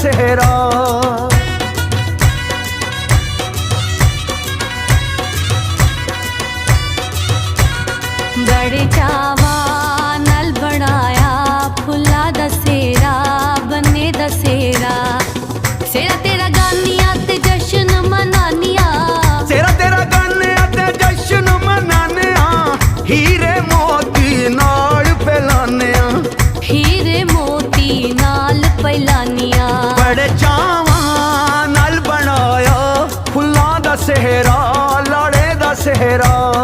सेहरा। बड़े चावा नल बनाया फुल्ला दसेरा बने दसेरा। सेरा तेरा गानिया ते जश्न मनानिया, सेरा तेरा गाने ते जश्न मनाने हीरे